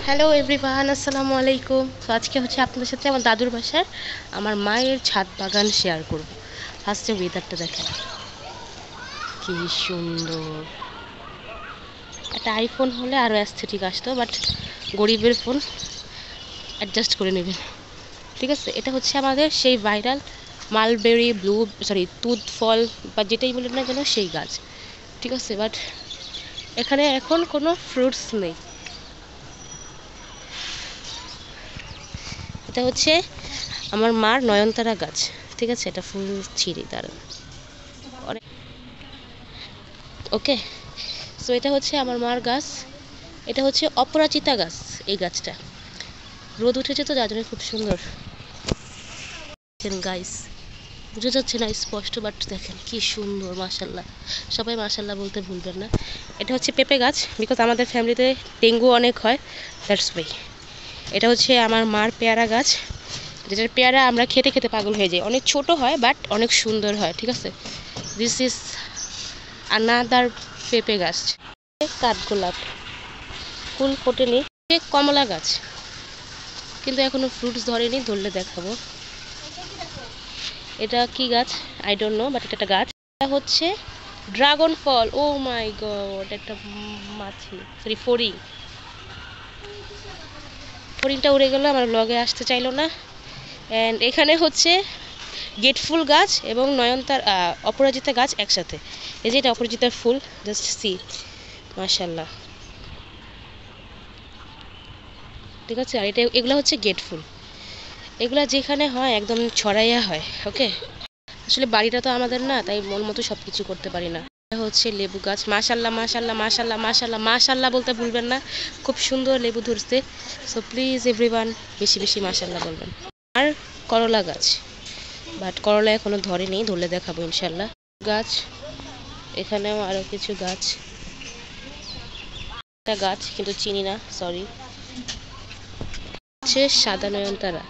Hello everyone, আসসালামু আলাইকুম। তো আজকে হচ্ছে আপনাদের সাথে আমার দাদুর বাসার আমার মায়ের ছাদ বাগান শেয়ার করব। ফার্স্টে ওয়েদারটা দেখেন কি সুন্দর। একটা আইফোন হলে আরও অ্যাস্থেটিক আসতো, বাট গরিবের ফোন, অ্যাডজাস্ট করে নেবেন। ঠিক আছে, এটা হচ্ছে আমাদের সেই ভাইরাল মালবেরি তুত ফল বা যেটাই বলেন না কেন সেই গাছ। ঠিক আছে, বাট এখানে এখন কোনো ফ্রুটস নেই। এটা হচ্ছে আমার মার নয়নতারা গাছ। ঠিক আছে, এটা ফুল ছিঁড়ি তার অনেক। ওকে, সো এটা হচ্ছে আমার মার গাছ। এটা হচ্ছে অপরাজিতা গাছ। এই গাছটা রোদ উঠেছে তো যার জন্য খুব সুন্দর গাইস। বোঝা যাচ্ছে না স্পষ্ট, বাট দেখেন কি সুন্দর, মাশাল্লাহ। সবাই মাশাল্লাহ বলতে ভুলবেন না। এটা হচ্ছে পেঁপে গাছ, বিকজ আমাদের ফ্যামিলিতে ডেঙ্গু অনেক হয়, দ্যাটস ওয়াই। এটা হচ্ছে আমার মার পেয়ারা গাছ, যেটার পেয়ারা আমরা খেতে খেতে পাগল হয়ে যাই। অনেক ছোট হয় বাট অনেক সুন্দর হয়। ঠিক আছে, দিস ইজ আনাদার পেঁপে গাছ। কাঠগোলাপ ফুল ফোটেনি। কমলা গাছ, কিন্তু এখনো ফ্রুটস ধরেনি, ধরলে দেখাবো। এটা কি গাছ আই ডোন্ট নো, বাট এটা একটা গাছ। এটা হচ্ছে dragon fall. O my god, একটা মাছি, সরি ফড়িং। ফড়িংটা উড়ে গেল, আমার ব্লগে আসতে চাইলো না। অ্যান্ড এখানে হচ্ছে গেট ফুল গাছ এবং অপরাজিতা গাছ একসাথে। এই যে এটা অপরাজিতার ফুল, জাস্ট সি, মাশাল্লাহ। ঠিক আছে, আর এগুলো হচ্ছে গেট ফুল। এগুলা যেখানে হয় একদম ছড়াইয়া হয়। ওকে, আসলে বাড়িটা তো আমাদের না, তাই মন মতো সব কিছু করতে পারি না। এটা হচ্ছে লেবু গাছ। মাশাল্লাহ মাশাল্লাহ মাশাল্লাহ মাশাল্লাহ মাশাল্লাহ বলতে ভুলবেন না, খুব সুন্দর লেবু ধরছে। সো প্লিজ এভরিওয়ান বেশি বেশি মাশাল্লাহ বলবেন। আর করলা গাছ, বাট করলা এখনো ধরেনি, ধরলে দেখাবো ইনশাল্লাহ। গাছ, এখানেও আরো কিছু গাছ। একটা গাছ কিন্তু চিনি না, সরি। হচ্ছে সাদা নয়নতারা।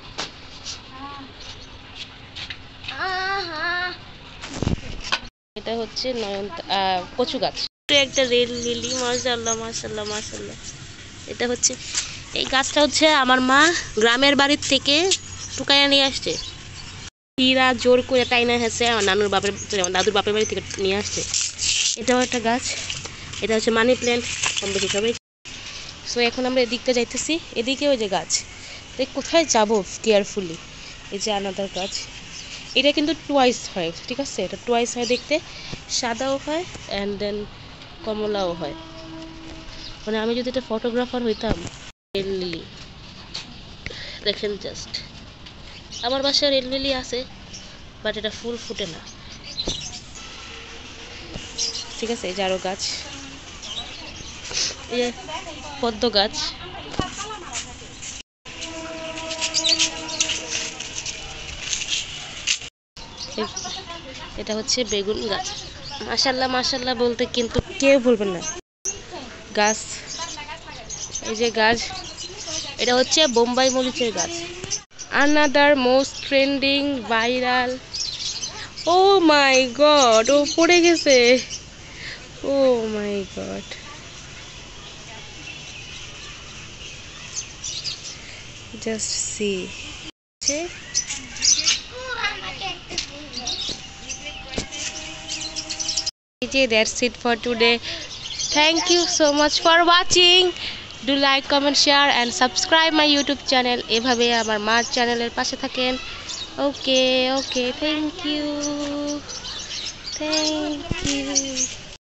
এটা হচ্ছে কচু গাছ। একটা রেল লিলি, মাশাআল্লাহ মাশাআল্লাহ মাশাআল্লাহ। এটা হচ্ছে, এই গাছটা হচ্ছে আমার মা গ্রামের বাড়ির থেকে টুকাইয়া নিয়ে আসছে। হীরা জোর করে টাইনা হেসে আমার দাদুর বাপের বাড়ি থেকে নিয়ে আসছে। এটাও একটা গাছ। এটা হচ্ছে মানি প্ল্যান্ট, কম বেশি সবাই। সো এখন আমরা এদিকটা যাইতেছি, এদিকে ওই যে গাছ। তাই কোথায় যাব কেয়ারফুলি। এই যে আনাদার গাছ, এটা কিন্তু টুয়াইস হয়। ঠিক আছে, এটা টুয়াইস হয় দেখতে, সাদাও হয় অ্যান্ড দেন কমলাও হয়। মানে আমি যদি এটা ফটোগ্রাফার হইতাম। রেল লিলি দেখেন জাস্ট, আমার বাসায় রেল লিলি আছে, বাট এটা ফুল ফুটে না। ঠিক আছে, এই যে আরো গাছ, এই যে পদ্ম গাছ। এটা হচ্ছে বেগুন গাছ। মাশাল্লাহ মাশাল্লাহ বলতে কিন্তু কেউ বলবেন না। গাছ, এই যে গাছ, এটা হচ্ছে বোম্বাই মরিচের গাছ। Another most trending viral. Oh my god, ও পড়ে গেছে। Oh my god, just see. That's it for today. Thank you so much for watching. Do like, comment, share and subscribe my YouTube channel. এভাবে আমার মার চ্যানেলের পাশে থাকেন। ওকে ওকে, thank you.